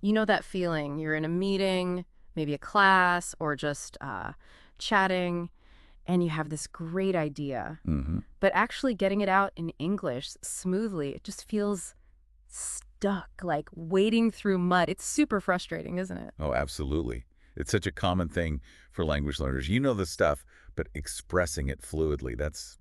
You know that feeling? You're in a meeting, maybe a class, or just chatting, and you have this great idea. Hmm. But actually getting it out in English smoothly, it just feels stuck, like wading through mud. It's super frustrating, isn't it? Oh, absolutely. It's such a common thing for language learners. You know the stuff, but expressing it fluidly, that's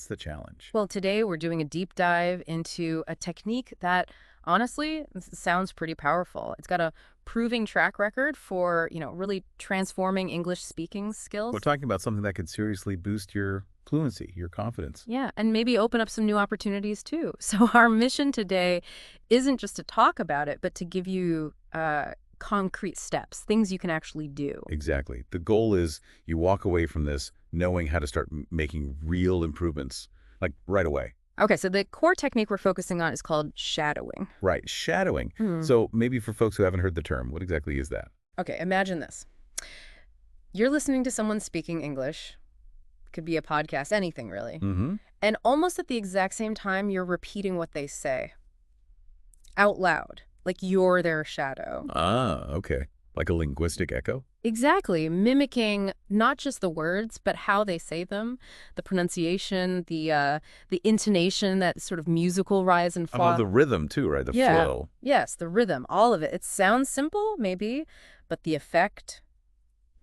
the challenge. Well, today we're doing a deep dive into a technique that honestly sounds pretty powerful. It's got a proving track record for, really transforming English speaking We're skills. talking about something that could seriously boost your fluency, your confidence. Yeah, and maybe open up some new opportunities too. So our mission today isn't just to talk about it, but to give you concrete steps, things you can actually do. Exactly. The goal is you walk away from this knowing how to start making real improvements, like right away. Okay, so the core technique we're focusing on is called shadowing. Right. Shadowing. Hmm. So maybe for folks who haven't heard the term, what exactly is that? Okay, imagine this. You're listening to someone speaking English, could be a podcast, anything really. Mm-hmm. And almost at the exact same time, you're repeating what they say out loud, like you're their shadow. Ah, okay. Like a linguistic echo? Exactly, mimicking not just the words, but how they say them, the pronunciation, the intonation, that sort of musical rise and Oh, fall. the rhythm too, right? The Yeah. flow. Yes, the rhythm, all of it. It sounds simple, maybe, but the effect,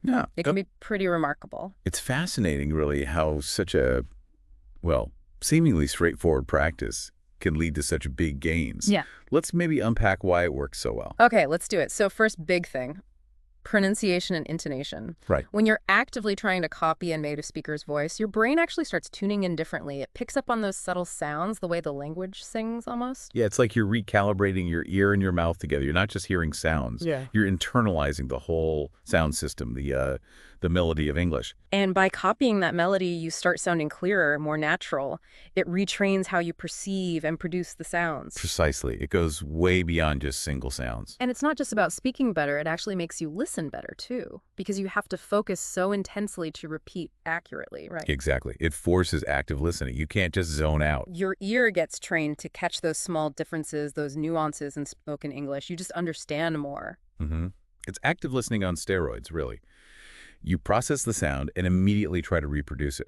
Yeah. it can be pretty remarkable. It's fascinating, really, how such a, well, seemingly straightforward practice can lead to such big gains. Yeah. Let's maybe unpack why it works so well. Okay, let's do it. So first big thing, pronunciation and intonation. Right. When you're actively trying to copy a native speaker's voice, your brain actually starts tuning in differently. It picks up on those subtle sounds, the way the language sings almost. Yeah, it's like you're recalibrating your ear and your mouth together. You're not just hearing sounds. Yeah. You're internalizing the whole sound system, the melody of English. And by copying that melody, you start sounding clearer, more natural. It retrains how you perceive and produce the sounds. Precisely. It goes way beyond just single sounds. And it's not just about speaking better, it actually makes you listen better too, because you have to focus so intensely to repeat accurately, right? Exactly. It forces active listening. You can't just zone out. Your ear gets trained to catch those small differences, those nuances in spoken English. You just understand more. Hmm. It's active listening on steroids, really. You process the sound and immediately try to reproduce it.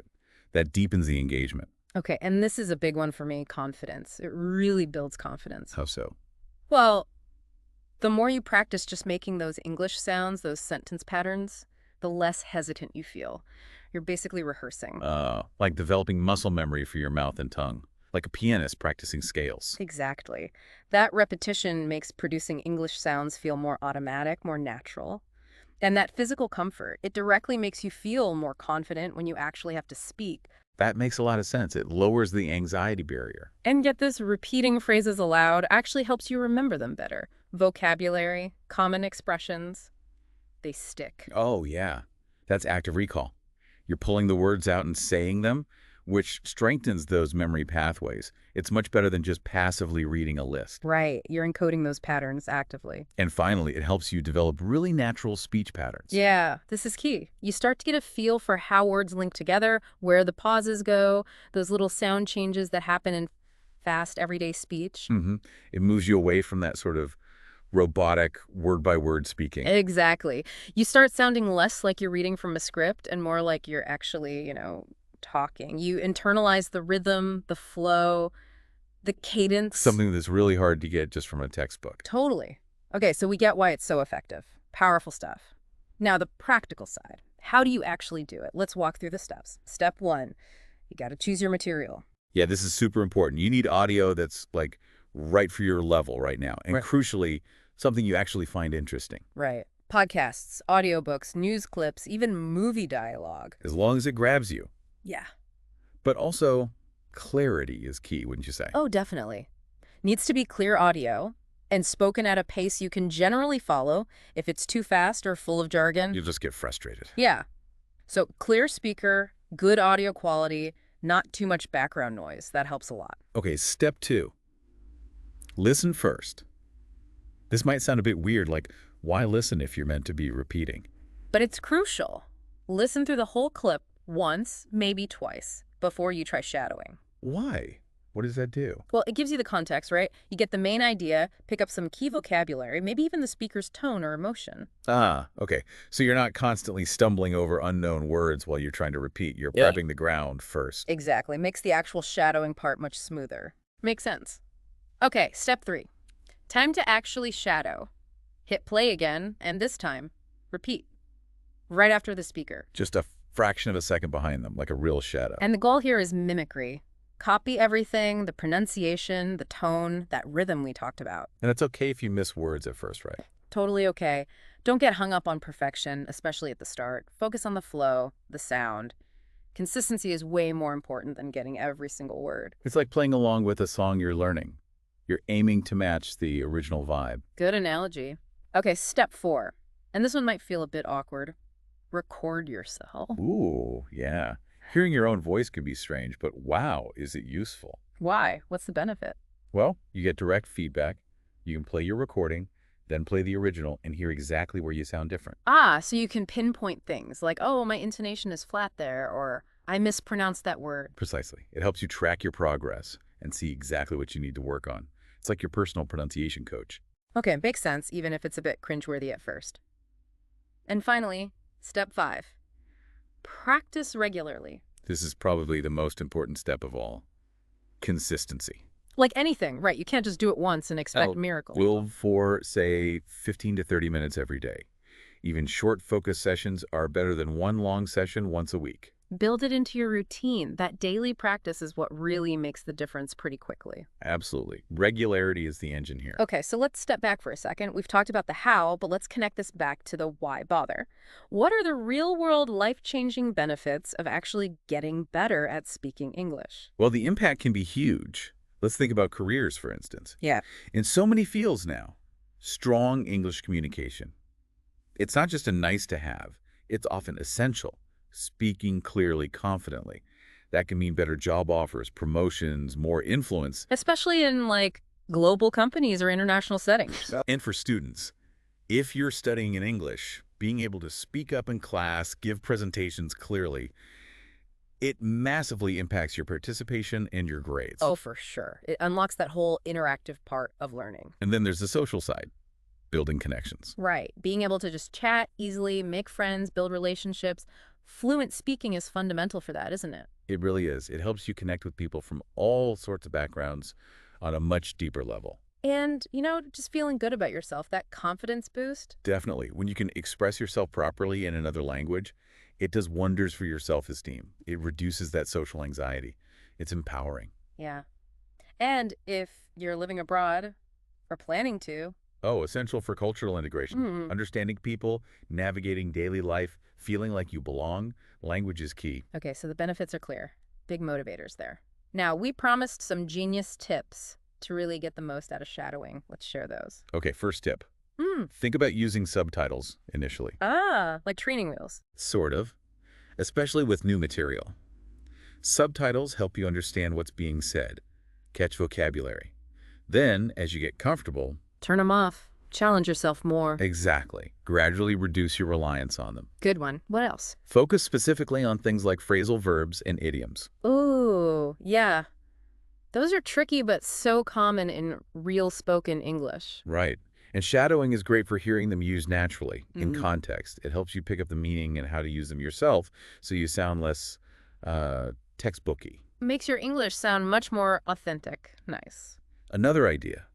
That deepens the engagement. Okay, and this is a big one for me, confidence. It really builds confidence. How so? Well, the more you practice just making those English sounds, those sentence patterns, the less hesitant you feel. You're basically rehearsing. Like developing muscle memory for your mouth and tongue. Like a pianist practicing scales. Exactly. That repetition makes producing English sounds feel more automatic, more natural. And that physical comfort, it directly makes you feel more confident when you actually have to speak. That makes a lot of sense. It lowers the anxiety barrier. And get this, repeating phrases aloud actually helps you remember them better. Vocabulary, common expressions, they stick. Oh, yeah. That's active recall. You're pulling the words out and saying them, which strengthens those memory pathways. It's much better than just passively reading a list. Right, you're encoding those patterns actively. And finally, it helps you develop really natural speech patterns. Yeah, this is key. You start to get a feel for how words link together, where the pauses go, those little sound changes that happen in fast, everyday speech. Hmm. It moves you away from that sort of robotic, word-by-word speaking. Exactly. You start sounding less like you're reading from a script and more like you're actually, talking. You internalize the rhythm, the flow, the cadence. Something that's really hard to get just from a textbook. Totally. Okay, so we get why it's so effective. Powerful stuff. Now, the practical side. How do you actually do it? Let's walk through the steps. Step 1, you got to choose your material. Yeah, this is super important. You need audio that's like right for your level right now. And Right. crucially, something you actually find interesting. Right. Podcasts, audiobooks, news clips, even movie dialogue. As long as it grabs you. Yeah. But also, clarity is key, wouldn't you say? Oh, definitely. Needs to be clear audio and spoken at a pace you can generally follow. If it's too fast or full of jargon, You'll just get frustrated. yeah. So clear speaker, good audio quality, not too much background noise. That helps a lot. Okay, step 2. Listen first. This might sound a bit weird, like, why listen if you're meant to be repeating? But it's crucial. Listen through the whole clip once, maybe twice, before you try shadowing. Why? What does that do? Well, it gives you the context, right? You get the main idea, pick up some key vocabulary, maybe even the speaker's tone or emotion. Ah, okay. So you're not constantly stumbling over unknown words while you're trying to repeat. You're Yeah. prepping the ground first. Exactly. Makes the actual shadowing part much smoother. Makes sense. Okay, step 3. Time to actually shadow. Hit play again, and this time, repeat. Right after the speaker. Just a fraction of a second behind them, like a real shadow. And the goal here is mimicry. Copy everything, the pronunciation, the tone, that rhythm we talked about. And it's okay if you miss words at first, right? Totally okay. Don't get hung up on perfection, especially at the start. Focus on the flow, the sound. Consistency is way more important than getting every single word. It's like playing along with a song you're learning. You're aiming to match the original vibe. Good analogy. Okay, step 4. And this one might feel a bit awkward. Record yourself. Ooh, yeah. Hearing your own voice can be strange, but wow, is it useful? Why? What's the benefit? Well, you get direct feedback. You can play your recording, then play the original and hear exactly where you sound different. Ah, so you can pinpoint things like, oh, my intonation is flat there, or I mispronounced that word. Precisely. It helps you track your progress and see exactly what you need to work on. It's like your personal pronunciation coach. Okay, makes sense, even if it's a bit cringeworthy at first. And finally, step 5. Practice regularly. This is probably the most important step of all. Consistency. Like anything, right? You can't just do it once and expect Oh, miracles. Will for, say, 15 to 30 minutes every day. Even short focus sessions are better than one long session once a week. Build it into your routine. That daily practice is what really makes the difference pretty quickly. Absolutely. Regularity is the engine here. Okay, so let's step back for a second. We've talked about the how, but let's connect this back to the why bother. What are the real-world life-changing benefits of actually getting better at speaking English? Well, the impact can be huge. Let's think about careers, for instance. Yeah. In so many fields now, strong English communication. It's not just a nice to have, it's often essential. Speaking clearly, confidently. That can mean better job offers, promotions, more influence. Especially in, like, global companies or international settings. And for students, if you're studying in English, being able to speak up in class, give presentations clearly, it massively impacts your participation and your grades. Oh, for sure. It unlocks that whole interactive part of learning. And then there's the social side, building connections. Right. Being able to just chat easily, make friends, build relationships. Fluent speaking is fundamental for that, isn't it? It really is. It helps you connect with people from all sorts of backgrounds on a much deeper level. And, just feeling good about yourself, that confidence boost. Definitely. When you can express yourself properly in another language, it does wonders for your self-esteem. It reduces that social anxiety. It's empowering. Yeah. And if you're living abroad or planning to. Oh, essential for cultural integration. Mm. Understanding people, navigating daily life, feeling like you belong, language is key. Okay, so the benefits are clear. Big motivators there. Now, we promised some genius tips to really get the most out of shadowing. Let's share those. Okay, first tip. Mm. Think about using subtitles initially. Ah, like training wheels. Sort of. Especially with new material. Subtitles help you understand what's being said, catch vocabulary. Then, as you get comfortable, Turn them off. Challenge yourself more. exactly, gradually reduce your reliance on them. Good one. What else? Focus specifically on things like phrasal verbs and idioms. Ooh, yeah. Those are tricky but so common in real spoken English. Right. And shadowing is great for hearing them used naturally, in Mhm. context. It helps you pick up the meaning and how to use them yourself so you sound less textbooky. Makes your English sound much more authentic. Nice. Another idea.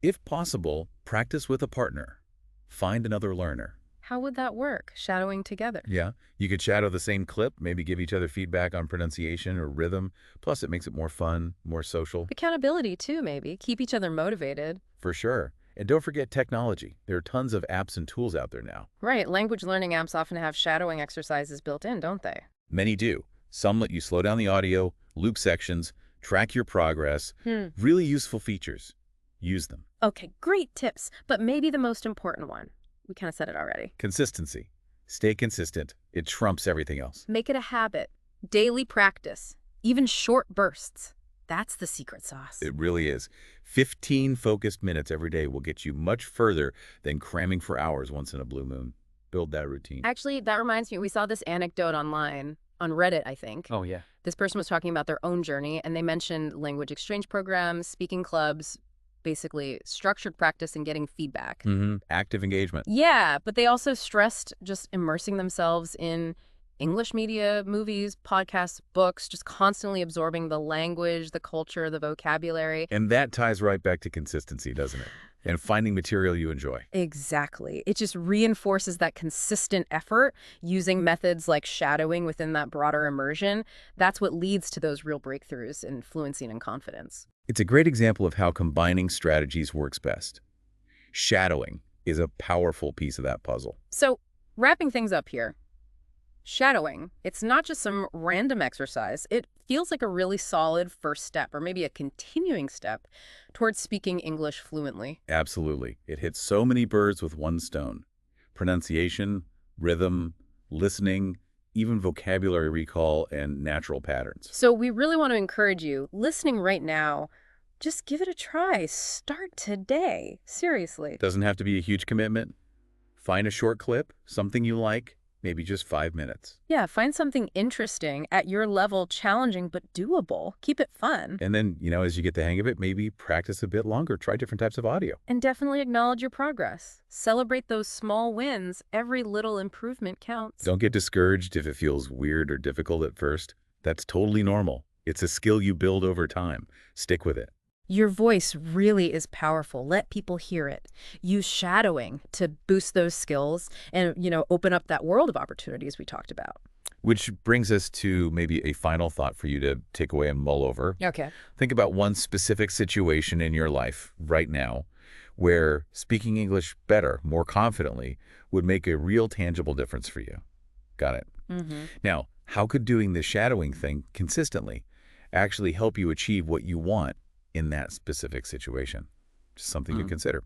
If possible, practice with a partner. Find another learner. How would that work, shadowing together? Yeah, you could shadow the same clip, maybe give each other feedback on pronunciation or rhythm. Plus, it makes it more fun, more social. Accountability, too, maybe. Keep each other motivated. For sure. And don't forget technology. There are tons of apps and tools out there now. Right, language learning apps often have shadowing exercises built in, don't they? Many do. Some let you slow down the audio, loop sections, track your progress. Hmm. Really useful features. Use them. Okay, great tips, but maybe the most important one. We kind of said it already. Consistency. Stay consistent. It trumps everything else. Make it a habit. Daily practice. Even short bursts. That's the secret sauce. It really is. 15 focused minutes every day will get you much further than cramming for hours once in a blue moon. Build that routine. Actually, that reminds me, we saw this anecdote online. on Reddit, I think. Oh, yeah. This person was talking about their own journey, and they mentioned language exchange programs, speaking clubs, basically structured practice and getting feedback. Active engagement. Yeah, but they also stressed just immersing themselves in English media, movies, podcasts, books, just constantly absorbing the language, the culture, the vocabulary. And that ties right back to consistency, doesn't it? And finding material you enjoy. Exactly. It just reinforces that consistent effort using methods like shadowing within that broader immersion. That's what leads to those real breakthroughs in fluency and confidence. It's a great example of how combining strategies works best. Shadowing is a powerful piece of that puzzle. So, wrapping things up here, shadowing, it's not just some random exercise. It feels like a really solid first step, or maybe a continuing step, towards speaking English fluently. Absolutely. It hits so many birds with one stone. Pronunciation, rhythm, listening, even vocabulary recall and natural patterns. So we really want to encourage you, listening right now, just give it a try. Start today. Seriously. Doesn't have to be a huge commitment. Find a short clip, something you like, maybe just 5 minutes. Yeah, find something interesting at your level, challenging but doable. Keep it fun. And then, as you get the hang of it, maybe practice a bit longer. Try different types of audio. And definitely acknowledge your progress. Celebrate those small wins. Every little improvement counts. Don't get discouraged if it feels weird or difficult at first. That's totally normal. It's a skill you build over time. Stick with it. Your voice really is powerful. Let people hear it. Use shadowing to boost those skills and, open up that world of opportunities we talked about. Which brings us to maybe a final thought for you to take away and mull over. Okay. Think about one specific situation in your life right now where speaking English better, more confidently, would make a real tangible difference for you. Got it? Now, how could doing the shadowing thing consistently actually help you achieve what you want in that specific situation? Just something to consider.